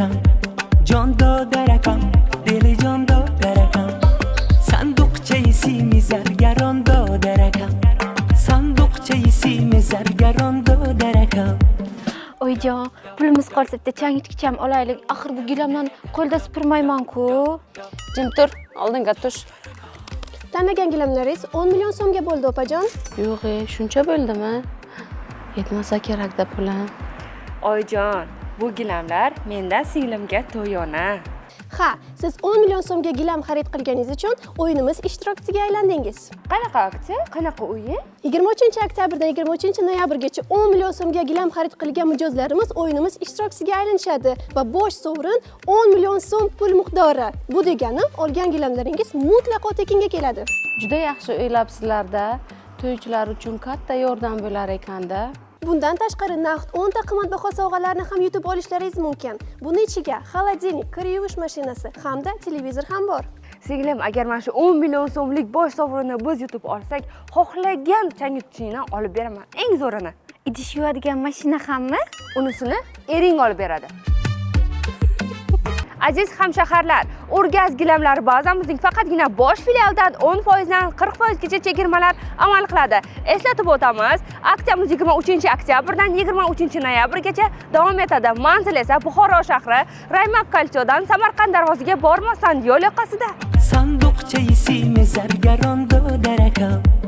darakam, jondo darakam, dili jondo darakam. Sanduqchai simi zargarondo darakam, sanduqchai simi zargarondo darakam. Oyijon, pulimiz qolsa bitta chang yutgicham olaylik. Axir bu gilamlarni qo'lda supurmayman-ku. Jim tur, oldinga tush. Tanlagan gilamlaringiz 10 million so'mga bo'ldi, opajon. Yo'q, shuncha bo'ldimi? Yetmasa kerak-da pulim. Oyijon, bu gilamlar mendan singlimga to'yona. Ha, siz 10 million so'mga gilam xarid qilganingiz uchun o'yinimiz ishtirokchisiga aylandingiz. Qanaqa aksiya? Qanaqa o'yin? 23-oktyabrdan 23-noyabrgacha 10 million so'mga gilam xarid qilgan mijozlarimiz o'yinimiz ishtirokchisiga aylanishadi va bosh sovrin 10 million so'm pul miqdori. Bu degani olgan gilamlaringiz mutlaqo tekinga keladi. Juda yaxshi o'ylabsizlar-da. To'ychilar uchun katta yordam bo'lar ekanda. Bundan tashqari naqd 10 ta qimmatbaho sovg'alarni ham yutib olishlaringiz mumkin. Buni ichiga xolodilnik, kir yuvish mashinasi hamda televizor ham bor. Singlim, agar mana shu 10 million so'mlik bosh sovrinni biz yutib olsak, xohlagan changyutgichni olib beraman, eng zo'rini. Idish yuvadigan mashina hammi? Unisini ering olib beradi. Aziz hamshaharlar, Urgaz gilamlari ba'zan bizning faqatgina bosh filialidan 10% dan 40% gacha chegirmalar amal qiladi. Eslatib o'tamiz, aksiyamiz 23-oktyabrdan 23-noyabrgacha davom etadi. Manzil esa Buxoro shahri, Raymak Kalchodan Samarqand darvozasiga bormasdan yo'l yoqasida. Sanduqchai simi zargarondo darakam.